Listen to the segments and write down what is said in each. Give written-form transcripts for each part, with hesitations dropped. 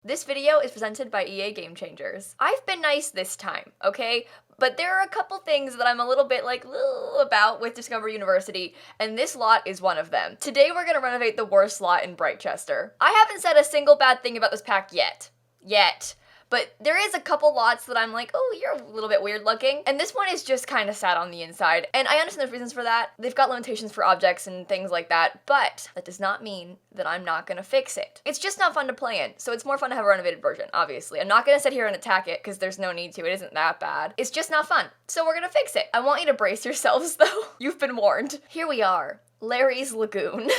This video is presented by EA Game Changers. I've been nice this time, okay? But there are a couple things that I'm a little bit like about with Discovery University, and this lot is one of them. Today we're gonna renovate the worst lot in Brightchester. I haven't said a single bad thing about this pack yet. But there is a couple lots that I'm like, oh, you're a little bit weird looking. And this one is just kind of sad on the inside. And I understand there's reasons for that. They've got limitations for objects and things like that, but that does not mean that I'm not gonna fix it. It's just not fun to play in, so it's more fun to have a renovated version, obviously. I'm not gonna sit here and attack it, because there's no need to. It isn't that bad. It's just not fun. So we're gonna fix it. I want you to brace yourselves, though. You've been warned. Here we are. Larry's Lagoon.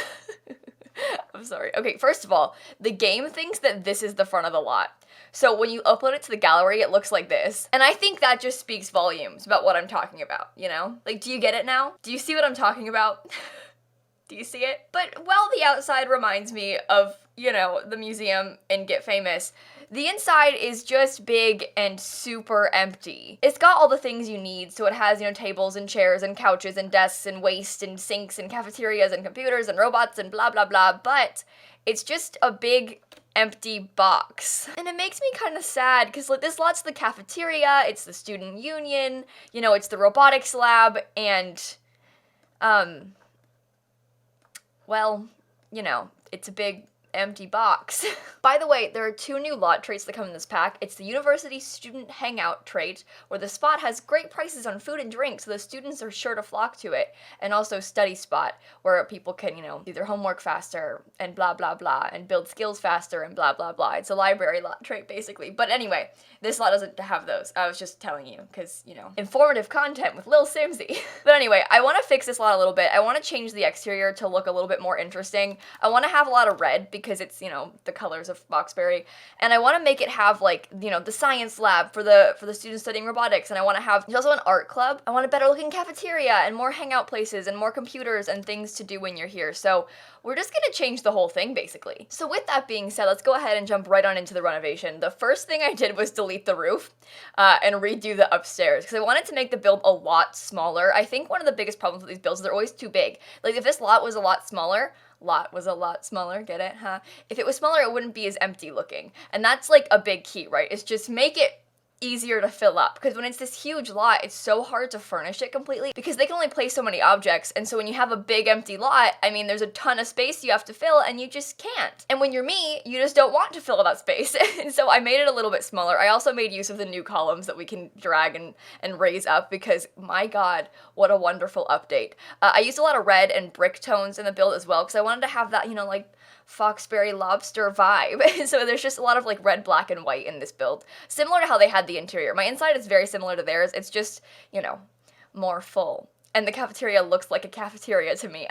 I'm sorry. Okay, first of all, the game thinks that this is the front of the lot. So when you upload it to the gallery, it looks like this. And I think that just speaks volumes about what I'm talking about, you know? Like, do you get it now? Do you see what I'm talking about? Do you see it? But while the outside reminds me of, you know, the museum in Get Famous, the inside is just big and super empty. It's got all the things you need, so it has, you know, tables and chairs and couches and desks and waste and sinks and cafeterias and computers and robots and blah blah blah, but it's just a big empty box. And it makes me kind of sad, because like this lot's the cafeteria, it's the student union, you know, it's the robotics lab, and well, you know, it's a big empty box. By the way, there are two new lot traits that come in this pack. It's the University Student Hangout trait, where the spot has great prices on food and drink, so the students are sure to flock to it, and also Study Spot, where people can, you know, do their homework faster, and blah blah blah, and build skills faster, and blah blah blah. It's a library lot trait, basically. But anyway, this lot doesn't have those. I was just telling you, because, you know, informative content with lilsimsie. But anyway, I want to fix this lot a little bit. I want to change the exterior to look a little bit more interesting. I want to have a lot of red, because it's, you know, the colors of Foxbury, and I want to make it have, like, you know, the science lab for the students studying robotics, and I want to have, there's also an art club. I want a better looking cafeteria and more hangout places and more computers and things to do when you're here. So we're just gonna change the whole thing, basically. So with that being said, let's go ahead and jump right on into the renovation. The first thing I did was delete the roof and redo the upstairs, because I wanted to make the build a lot smaller. I think one of the biggest problems with these builds is they're always too big. Like, if this lot was a lot smaller, get it, huh? If it was smaller, it wouldn't be as empty looking. And that's like a big key, right? It's just make it easier to fill up, because when it's this huge lot, it's so hard to furnish it completely, because they can only place so many objects, and so when you have a big empty lot, I mean, there's a ton of space you have to fill, and you just can't. And when you're me, you just don't want to fill that space, and so I made it a little bit smaller. I also made use of the new columns that we can drag and raise up, because my god, what a wonderful update. I used a lot of red and brick tones in the build as well, because I wanted to have that, you know, like, Foxbury lobster vibe. So there's just a lot of like red, black, and white in this build. Similar to how they had the interior. My inside is very similar to theirs. It's just, you know, more full. And the cafeteria looks like a cafeteria to me.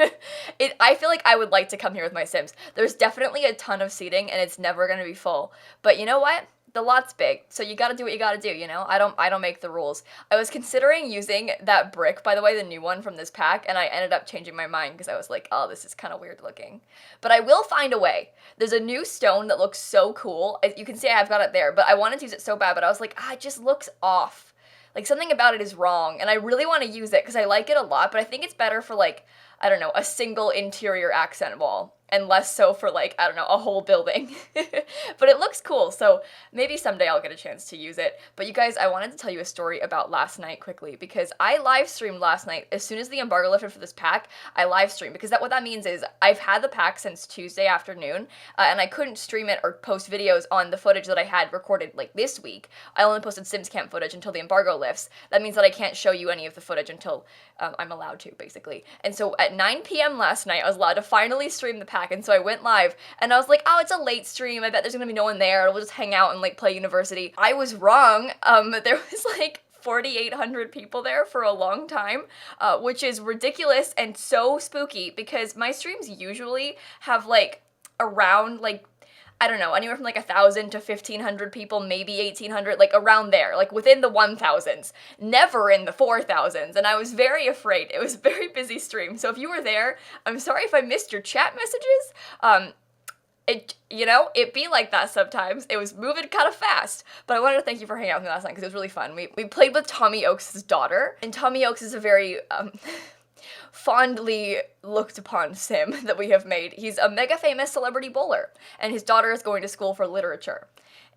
I feel like I would like to come here with my Sims. There's definitely a ton of seating, and it's never gonna be full. But you know what? The lot's big, so you gotta do what you gotta do, you know? I don't make the rules. I was considering using that brick, by the way, the new one from this pack, and I ended up changing my mind, because I was like, oh, this is kind of weird looking. But I will find a way. There's a new stone that looks so cool. You can see I have got it there, but I wanted to use it so bad, but I was like, it just looks off. Like, something about it is wrong, and I really want to use it, because I like it a lot, but I think it's better for, like, I don't know, a single interior accent wall, and less so for, like, I don't know, a whole building. But it looks cool, so maybe someday I'll get a chance to use it. But you guys, I wanted to tell you a story about last night quickly, because I live streamed last night. As soon as the embargo lifted for this pack, I live streamed, because what that means is I've had the pack since Tuesday afternoon, and I couldn't stream it or post videos on the footage that I had recorded, like, this week. I only posted Sims Camp footage until the embargo lifts. That means that I can't show you any of the footage until I'm allowed to, basically. And so at 9 p.m. last night, I was allowed to finally stream the pack, and so I went live, and I was like, oh, it's a late stream, I bet there's gonna be no one there, we'll just hang out and, like, play University. I was wrong. There was, like, 4,800 people there for a long time, which is ridiculous and so spooky, because my streams usually have, like, around, like, I don't know, anywhere from like 1,000 to 1,500 people, maybe 1,800, like around there, like within the 1,000s, never in the 4,000s, and I was very afraid. It was a very busy stream, so if you were there, I'm sorry if I missed your chat messages. It be like that sometimes. It was moving kind of fast, but I wanted to thank you for hanging out with me last night, because it was really fun. We played with Tommy Oaks' daughter, and Tommy Oaks is a very, fondly looked upon sim that we have made. He's a mega famous celebrity bowler, and his daughter is going to school for literature.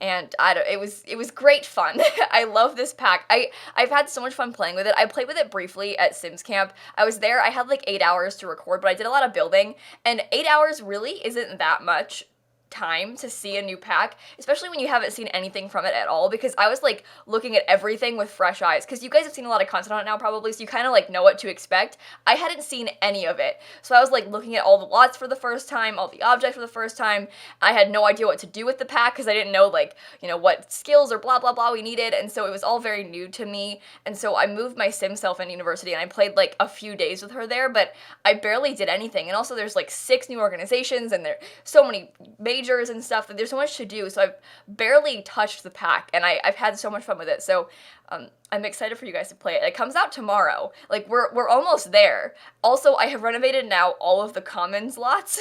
And it was great fun. I love this pack. I've had so much fun playing with it. I played with it briefly at Sims Camp. I was there, I had like 8 hours to record, but I did a lot of building, and 8 hours really isn't that much time to see a new pack, especially when you haven't seen anything from it at all, because I was like looking at everything with fresh eyes, because you guys have seen a lot of content on it now probably, so you kind of like know what to expect. I hadn't seen any of it, so I was like looking at all the lots for the first time, all the objects for the first time. I had no idea what to do with the pack, because I didn't know like, you know, what skills or blah blah blah we needed, and so it was all very new to me. And so I moved my sim self in university, and I played like a few days with her there, but I barely did anything. And also there's like 6 new organizations, and there so many majors and stuff that there's so much to do, so I've barely touched the pack, and I've had so much fun with it. So I'm excited for you guys to play it. It comes out tomorrow. Like we're almost there. Also, I have renovated now all of the commons lots.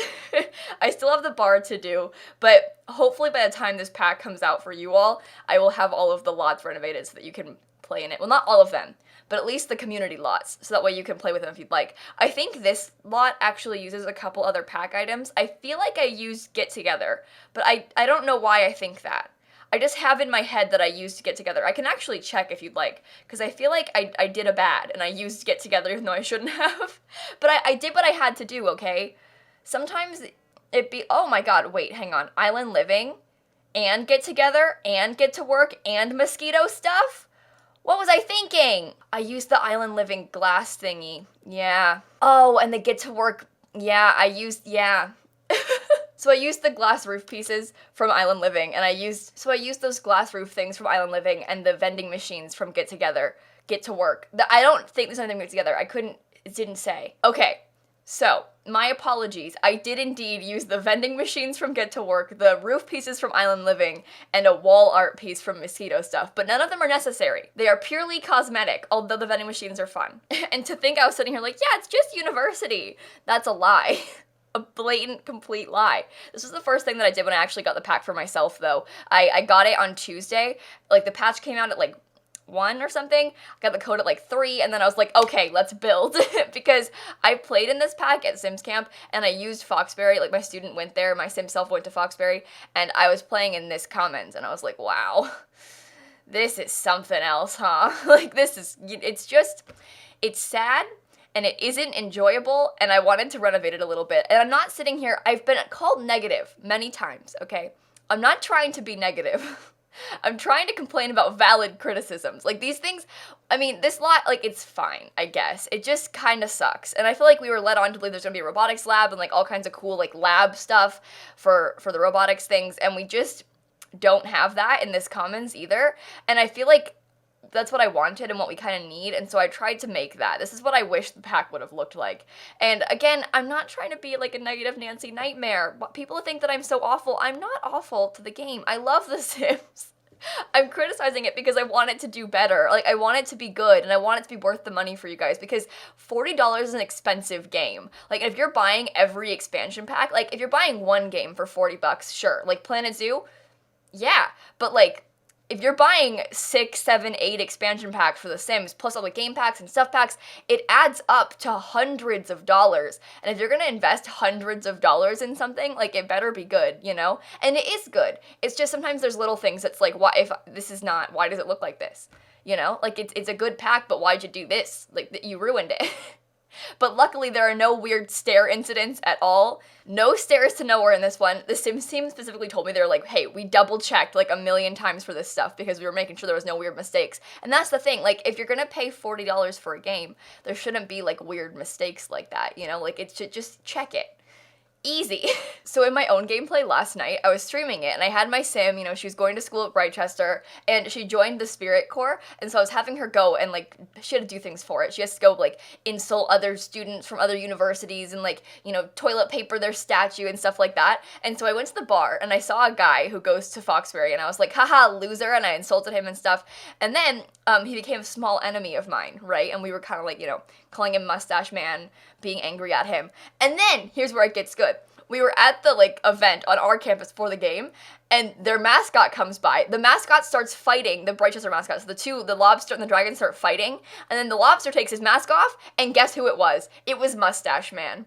I still have the bar to do, but hopefully by the time this pack comes out for you all, I will have all of the lots renovated so that you can play in it. Well, not all of them, but at least the community lots, so that way you can play with them if you'd like. I think this lot actually uses a couple other pack items. I feel like I used Get Together, but I don't know why I think that. I just have in my head that I used Get Together. I can actually check if you'd like, because I feel like I did a bad, and I used Get Together even though I shouldn't have. But I did what I had to do, okay? Sometimes it be, oh my god, wait, hang on. Island Living, and Get Together, and Get to Work, and mosquito stuff? What was I thinking? I used the Island Living glass thingy. Yeah. Oh, and the Get to Work. Yeah, yeah. So I used the glass roof pieces from Island Living, and I used those glass roof things from Island Living and the vending machines from Get Together, Get to Work. I don't think there's anything Get Together. It didn't say. Okay. So, my apologies. I did indeed use the vending machines from Get to Work, the roof pieces from Island Living, and a wall art piece from Mosquito Stuff, but none of them are necessary. They are purely cosmetic, although the vending machines are fun. And to think I was sitting here like, yeah, it's just university. That's a lie. A blatant, complete lie. This was the first thing that I did when I actually got the pack for myself, though. I got it on Tuesday. Like, the patch came out at, like, 1 or something. I got the code at like 3, and then I was like, okay, let's build. Because I played in this pack at Sims Camp, and I used Foxbury, like my student went there, my sim self went to Foxbury, and I was playing in this Commons, and I was like, wow, this is something else, huh? Like, it's sad, and it isn't enjoyable, and I wanted to renovate it a little bit. And I'm not sitting here, I've been called negative many times, okay? I'm not trying to be negative. I'm trying to complain about valid criticisms. Like, these things, I mean, this lot, like, it's fine, I guess. It just kind of sucks. And I feel like we were led on to believe there's gonna be a robotics lab and, like, all kinds of cool, like, lab stuff for the robotics things, and we just don't have that in this Commons either. And I feel like that's what I wanted and what we kind of need, and so I tried to make that. This is what I wish the pack would have looked like. And again, I'm not trying to be like a negative Nancy nightmare. People think that I'm so awful. I'm not awful to the game. I love The Sims. I'm criticizing it because I want it to do better. Like, I want it to be good, and I want it to be worth the money for you guys, because $40 is an expensive game. Like, if you're buying every expansion pack, like, if you're buying one game for $40, sure. Like, Planet Zoo, yeah. But, like, if you're buying 6, 7, 8 expansion packs for The Sims, plus all the game packs and stuff packs, it adds up to hundreds of dollars. And if you're gonna invest hundreds of dollars in something, like, it better be good, you know? And it is good. It's just sometimes there's little things that's like, why, if this is not, why does it look like this? You know? Like, it's a good pack, but why'd you do this? Like, you ruined it. But luckily, there are no weird stair incidents at all. No stairs to nowhere in this one. The Sims team specifically told me, they're like, hey, we double-checked like a million times for this stuff because we were making sure there was no weird mistakes. And that's the thing, like, if you're gonna pay $40 for a game, there shouldn't be like weird mistakes like that, you know? Like, it should just check it. Easy. So in my own gameplay last night, I was streaming it, and I had my sim, you know, she was going to school at Brightchester, and she joined the Spirit Corps, and so I was having her go and, like, she had to do things for it. She has to go, like, insult other students from other universities and, like, you know, toilet paper their statue and stuff like that. And so I went to the bar, and I saw a guy who goes to Foxbury, and I was like, haha, loser, and I insulted him and stuff. And then he became a small enemy of mine, right? And we were kind of like, you know, calling him Mustache Man, being angry at him. And then, here's where it gets good. we were at the, like, event on our campus for the game, and their mascot comes by. The mascot starts fighting the Brightchester mascot. So the lobster and the dragon start fighting, and then the lobster takes his mask off, and guess who it was? It was Mustache Man.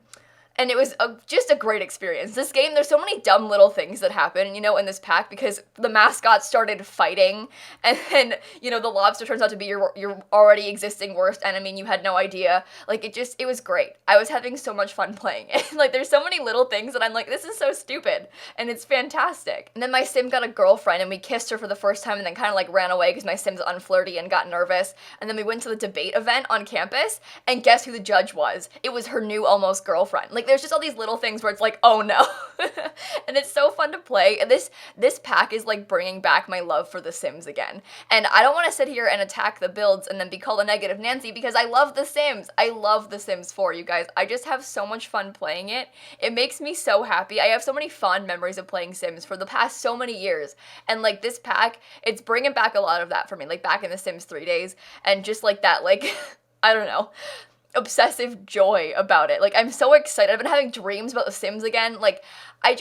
And it was just a great experience. This game, there's so many dumb little things that happen, you know, in this pack, because the mascot started fighting, and then, you know, the lobster turns out to be your already existing worst enemy, and you had no idea. Like, it was great. I was having so much fun playing it. Like, there's so many little things that I'm like, this is so stupid, and it's fantastic. And then my sim got a girlfriend, and we kissed her for the first time, and then kind of, like, ran away because my sim's unflirty and got nervous. And then we went to the debate event on campus, and guess who the judge was? It was her new almost girlfriend. Like, there's just all these little things where it's like, oh no. And it's so fun to play. And this pack is like bringing back my love for The Sims again. And I don't want to sit here and attack the builds and then be called a negative Nancy, because I love The Sims. I love The Sims 4, you guys. I just have so much fun playing it. It makes me so happy. I have so many fond memories of playing Sims for the past so many years. And like this pack, it's bringing back a lot of that for me. Like back in The Sims 3 days, and just like that, like, I don't know, obsessive joy about it. Like, I'm so excited. I've been having dreams about The Sims again. Like, I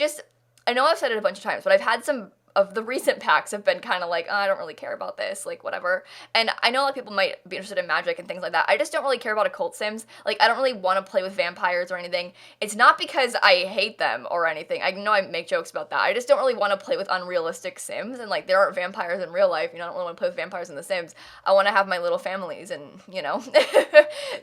know I've said it a bunch of times, but I've had some of the recent packs have been kind of like, oh, I don't really care about this, like, whatever. And I know a lot of people might be interested in magic and things like that. I just don't really care about occult sims. Like, I don't really want to play with vampires or anything. It's not because I hate them or anything. I know I make jokes about that. I just don't really want to play with unrealistic sims, and, like, there aren't vampires in real life. You know, I don't really want to play with vampires in The Sims. I want to have my little families and, you know,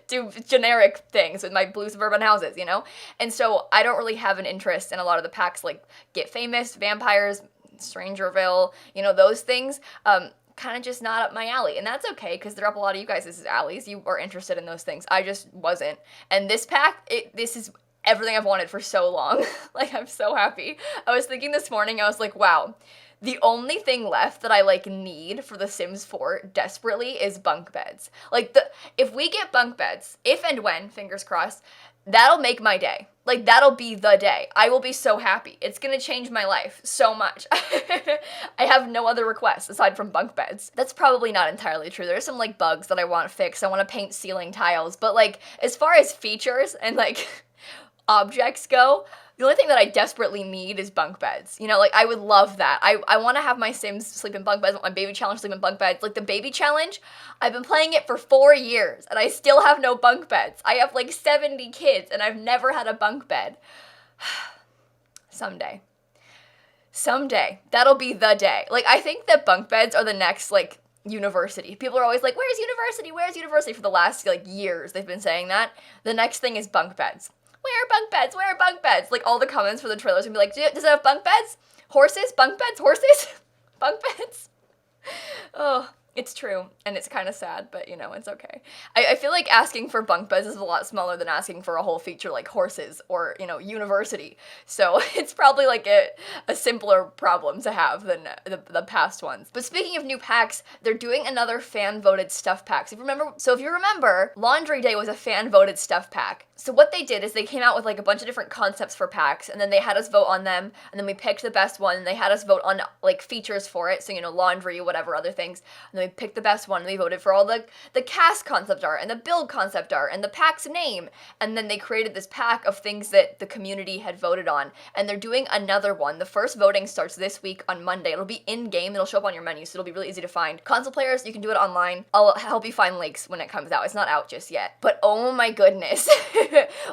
do generic things with my blue suburban houses, you know? And so I don't really have an interest in a lot of the packs, like Get Famous, Vampires, Strangerville, you know, those things, kind of just not up my alley. And that's okay, because they're up a lot of you guys' alleys. You are interested in those things. I just wasn't. And this pack, this is everything I've wanted for so long. Like, I'm so happy. I was thinking this morning, I was like, wow, the only thing left that I, like, need for The Sims 4 desperately is bunk beds. Like, if we get bunk beds, if and when, fingers crossed, that'll make my day. Like, that'll be the day. I will be so happy. It's gonna change my life so much. I have no other requests aside from bunk beds. That's probably not entirely true. There's some, like, bugs that I want fixed. I want to paint ceiling tiles. But, like, as far as features and, like, objects go, the only thing that I desperately need is bunk beds. You know, like, I would love that. I want to have my Sims sleep in bunk beds. I want my baby challenge sleep in bunk beds. Like, the baby challenge, I've been playing it for 4 years, and I still have no bunk beds. I have, like, 70 kids, and I've never had a bunk bed. Someday. That'll be the day. Like, I think that bunk beds are the next, like, university. People are always like, where's university? Where's university? For the last, like, years, they've been saying that. The next thing is bunk beds. Where are bunk beds? Where are bunk beds? Like, all the comments for the trailers would be like, does it have bunk beds? Horses? Bunk beds? Horses? Bunk beds? Oh, it's true, and it's kind of sad, but, you know, it's okay. I feel like asking for bunk beds is a lot smaller than asking for a whole feature like horses or, you know, university. So it's probably, like, a simpler problem to have than the past ones. But speaking of new packs, they're doing another fan-voted stuff pack. So if you remember, Laundry Day was a fan-voted stuff pack. So what they did is they came out with, like, a bunch of different concepts for packs, and then they had us vote on them, and then we picked the best one, and they had us vote on, like, features for it, so, you know, laundry, whatever other things, and then we picked the best one, and we voted for all the cast concept art, and the build concept art, and the pack's name, and then they created this pack of things that the community had voted on, and they're doing another one. The first voting starts this week on Monday. It'll be in-game, it'll show up on your menu, so it'll be really easy to find. Console players, you can do it online. I'll help you find links when it comes out. It's not out just yet. But oh my goodness.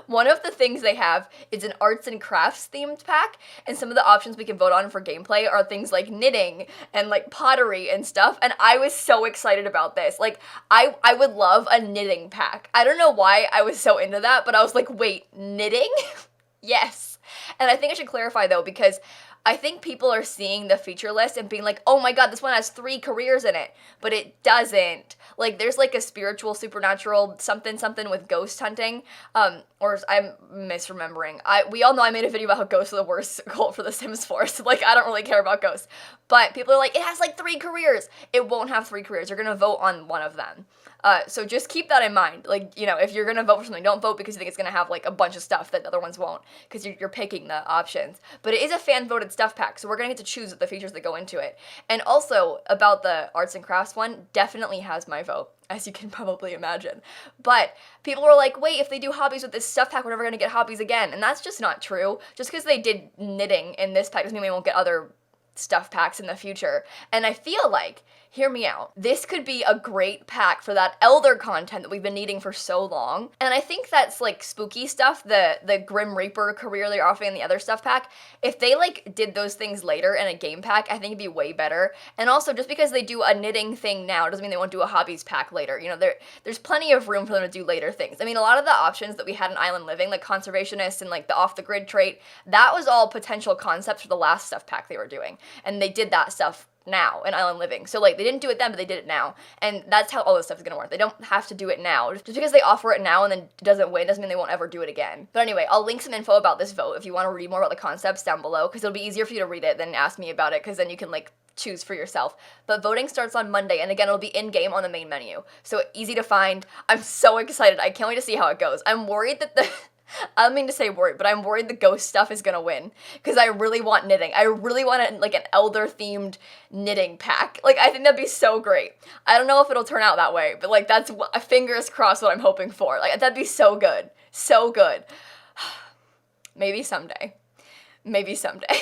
One of the things they have is an arts and crafts themed pack, and some of the options we can vote on for gameplay are things like knitting and, like, pottery and stuff, and I was so excited about this. Like, I would love a knitting pack. I don't know why I was so into that, but I was like, wait, knitting? Yes. And I think I should clarify, though, because I think people are seeing the feature list and being like, oh my god, this one has 3 careers in it, but it doesn't. Like, there's, like, a spiritual, supernatural something with ghost hunting, or I'm misremembering. We all know I made a video about how ghosts are the worst cult for The Sims 4, so, like, I don't really care about ghosts. But people are like, it has like 3 careers. It won't have 3 careers. You're gonna vote on one of them. So just keep that in mind. Like, you know, if you're gonna vote for something, don't vote because you think it's gonna have like a bunch of stuff that the other ones won't, because you're picking the options. But it is a fan voted stuff pack, so we're gonna get to choose the features that go into it. And also about the arts and crafts one, definitely has my vote, as you can probably imagine. But people were like, wait, if they do hobbies with this stuff pack, we're never gonna get hobbies again. And that's just not true. Just because they did knitting in this pack doesn't mean we won't get other stuff packs in the future. And I feel like, hear me out, this could be a great pack for that elder content that we've been needing for so long. And I think that's like spooky stuff, the Grim Reaper career they're offering in the other stuff pack. If they like did those things later in a game pack, I think it'd be way better. And also, just because they do a knitting thing now doesn't mean they won't do a hobbies pack later. You know, there's plenty of room for them to do later things. I mean, a lot of the options that we had in Island Living, like conservationist and like the off the grid trait, that was all potential concepts for the last stuff pack they were doing. And they did that stuff now in Island Living. So like they didn't do it then, but they did it now. And that's how all this stuff is gonna work. They don't have to do it now. Just because they offer it now and then it doesn't win doesn't mean they won't ever do it again. But anyway, I'll link some info about this vote if you want to read more about the concepts down below, because it'll be easier for you to read it than ask me about it, because then you can like choose for yourself. But voting starts on Monday, and again, it'll be in-game on the main menu. So easy to find. I'm so excited. I can't wait to see how it goes. I'm worried that I don't mean to say worried, but I'm worried the ghost stuff is gonna win, because I really want knitting. I really want like an elder-themed knitting pack. Like, I think that'd be so great. I don't know if it'll turn out that way, but like that's fingers crossed what I'm hoping for. Like, that'd be so good. So good. Maybe someday. Maybe someday.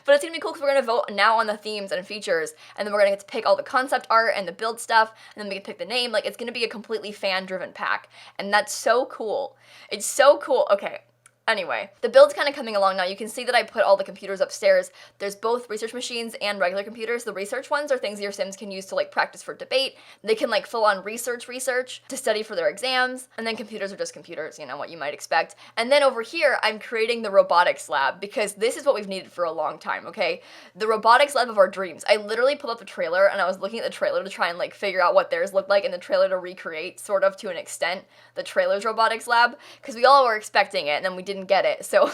But it's gonna be cool because we're gonna vote now on the themes and features, and then we're gonna get to pick all the concept art and the build stuff, and then we can pick the name. Like, it's gonna be a completely fan-driven pack, and that's so cool. It's so cool. Okay. Anyway, the build's kind of coming along now. You can see that I put all the computers upstairs. There's both research machines and regular computers. The research ones are things your Sims can use to like practice for debate. They can like full on research to study for their exams. And then computers are just computers, you know, what you might expect. And then over here, I'm creating the robotics lab, because this is what we've needed for a long time, okay? The robotics lab of our dreams. I literally pulled up the trailer and I was looking at the trailer to try and like figure out what theirs looked like in the trailer to recreate, sort of to an extent, the trailer's robotics lab, because we all were expecting it and then we didn't get it, so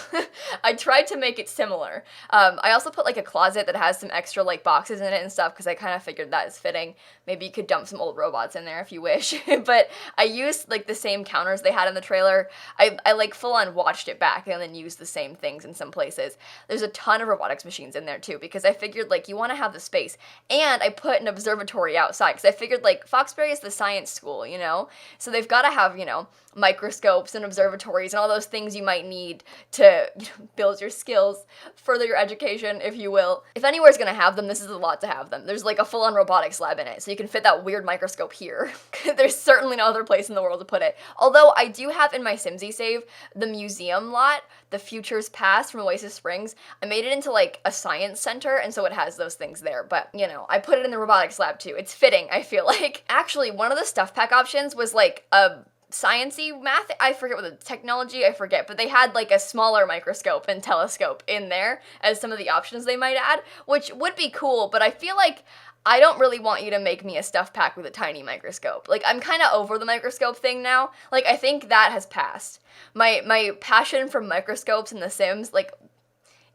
I tried to make it similar. I also put like a closet that has some extra like boxes in it and stuff, because I kind of figured that is fitting. Maybe you could dump some old robots in there if you wish. But I used like the same counters they had in the trailer. I like full on watched it back and then used the same things in some places. There's a ton of robotics machines in there too, because I figured like you want to have the space. And I put an observatory outside, because I figured like Foxbury is the science school, you know? So they've got to have, you know, microscopes and observatories and all those things you might need to, you know, build your skills, further your education, if you will. If anywhere's gonna have them, this is a lot to have them. There's like a full-on robotics lab in it, so you can fit that weird microscope here. There's certainly no other place in the world to put it. Although I do have in my Simsie save the museum lot, the Futures Past from Oasis Springs. I made it into like a science center, and so it has those things there. But, you know, I put it in the robotics lab too. It's fitting, I feel like. Actually, one of the stuff pack options was like a science-y math, I forget what the technology, I forget, but they had like a smaller microscope and telescope in there as some of the options they might add, which would be cool, but I feel like I don't really want you to make me a stuff pack with a tiny microscope. Like, I'm kind of over the microscope thing now. Like, I think that has passed. My passion for microscopes in The Sims, like,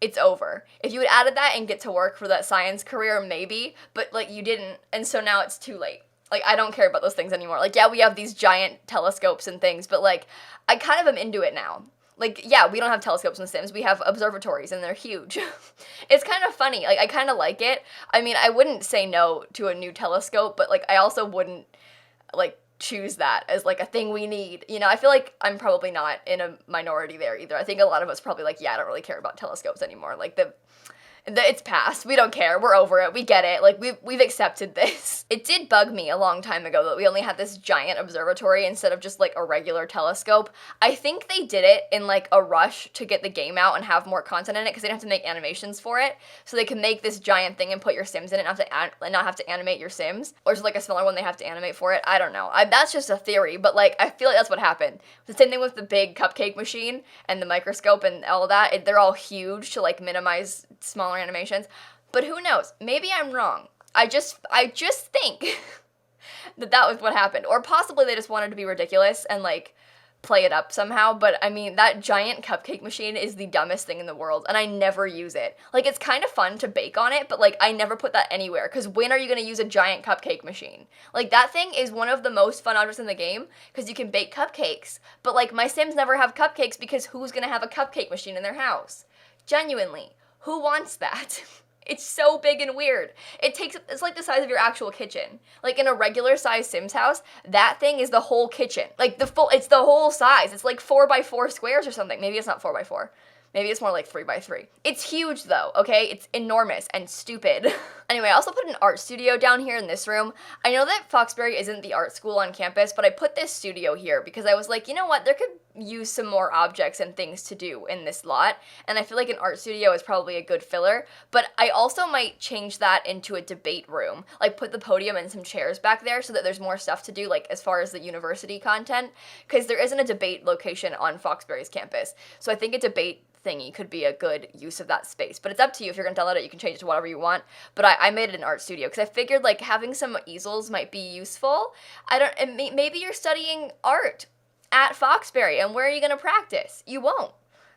it's over. If you had added that and get to work for that science career, maybe, but like you didn't, and so now it's too late. Like, I don't care about those things anymore. Like, yeah, we have these giant telescopes and things, but, like, I kind of am into it now. Like, yeah, we don't have telescopes in The Sims. We have observatories, and they're huge. It's kind of funny. Like, I kind of like it. I mean, I wouldn't say no to a new telescope, but, like, I also wouldn't, like, choose that as, like, a thing we need. You know, I feel like I'm probably not in a minority there either. I think a lot of us probably, like, yeah, I don't really care about telescopes anymore. Like, it's past. We don't care. We're over it. We get it. Like, we've accepted this. It did bug me a long time ago that we only had this giant observatory instead of just, like, a regular telescope. I think they did it in, like, a rush to get the game out and have more content in it, because they didn't have to make animations for it. So they can make this giant thing and put your Sims in it and not have to animate your Sims. Or is it, like, a smaller one they have to animate for it? I don't know. That's just a theory, but, like, I feel like that's what happened. The same thing with the big cupcake machine and the microscope and all of that. They're all huge to, like, minimize smaller animations, but who knows? Maybe I'm wrong. I just think that was what happened, or possibly they just wanted to be ridiculous and like play it up somehow, but I mean, that giant cupcake machine is the dumbest thing in the world, and I never use it. Like, it's kind of fun to bake on it, but like, I never put that anywhere, because when are you gonna use a giant cupcake machine? Like, that thing is one of the most fun objects in the game, because you can bake cupcakes, but like, my Sims never have cupcakes because who's gonna have a cupcake machine in their house? Genuinely, who wants that? It's so big and weird. It's like the size of your actual kitchen. Like in a regular size Sims house, that thing is the whole kitchen. Like it's the whole size. It's like 4x4 squares or something. Maybe it's not 4x4. Maybe it's more like 3x3. It's huge though, okay? It's enormous and stupid. Anyway, I also put an art studio down here in this room. I know that Foxbury isn't the art school on campus, but I put this studio here because I was like, you know what? There could use some more objects and things to do in this lot, and I feel like an art studio is probably a good filler, but I also might change that into a debate room. Like put the podium and some chairs back there so that there's more stuff to do, like as far as the university content, because there isn't a debate location on Foxbury's campus. So I think a debate thingy could be a good use of that space, but it's up to you. If you're gonna download it, you can change it to whatever you want, but I made it an art studio because I figured like having some easels might be useful. Maybe you're studying art at Foxbury, and where are you gonna practice? You won't.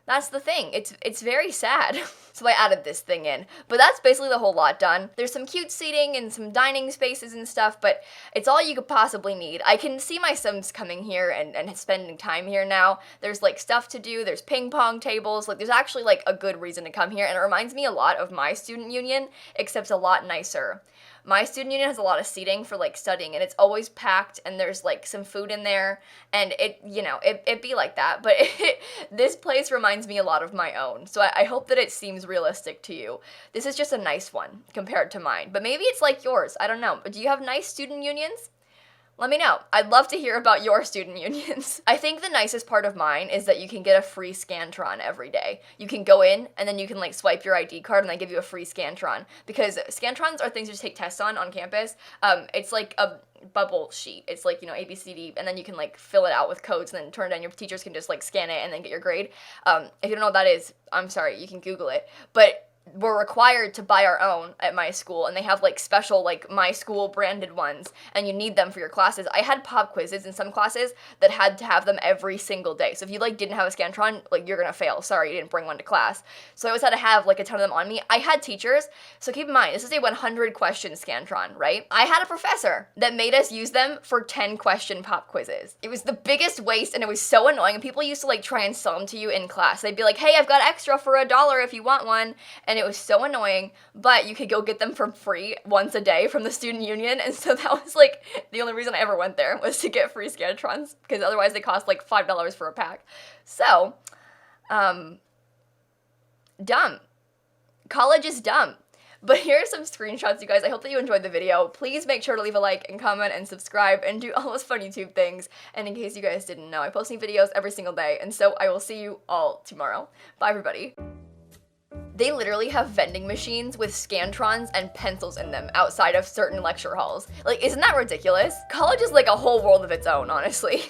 That's the thing. It's very sad. So I added this thing in. But that's basically the whole lot done. There's some cute seating and some dining spaces and stuff, but it's all you could possibly need. I can see my Sims coming here and spending time here now. There's like stuff to do, there's ping pong tables, like there's actually like a good reason to come here, and it reminds me a lot of my student union, except a lot nicer. My student union has a lot of seating for like studying, and it's always packed, and there's like some food in there, and it be like that, but this place reminds me a lot of my own, so I hope that it seems realistic to you. This is just a nice one compared to mine, but maybe it's like yours, I don't know. But do you have nice student unions? Let me know. I'd love to hear about your student unions. I think the nicest part of mine is that you can get a free Scantron every day. You can go in, and then you can like swipe your ID card, and they give you a free Scantron. Because Scantrons are things you just take tests on campus. It's like a bubble sheet. It's like, A, B, C, D, and then you can like fill it out with codes and then turn it in. Your teachers can just like scan it and then get your grade. If you don't know what that is, I'm sorry, you can Google it. But we're required to buy our own at my school, and they have like special like my school branded ones, and you need them for your classes. I had pop quizzes in some classes that had to have them every single day. So if you like didn't have a Scantron, like you're gonna fail. Sorry, you didn't bring one to class. So I always had to have like a ton of them on me. I had teachers, so keep in mind, this is a 100 question Scantron, right? I had a professor that made us use them for 10 question pop quizzes. It was the biggest waste, and it was so annoying, and people used to like try and sell them to you in class. They'd be like, hey, I've got extra for $1 if you want one, and it was so annoying, but you could go get them for free once a day from the student union, and so that was like the only reason I ever went there, was to get free Scantrons, because otherwise they cost like $5 for a pack. So, dumb. College is dumb. But here are some screenshots, you guys. I hope that you enjoyed the video. Please make sure to leave a like and comment and subscribe and do all those fun YouTube things. And in case you guys didn't know, I post new videos every single day, and so I will see you all tomorrow. Bye, everybody. They literally have vending machines with Scantrons and pencils in them outside of certain lecture halls. Like, isn't that ridiculous? College is like a whole world of its own, honestly.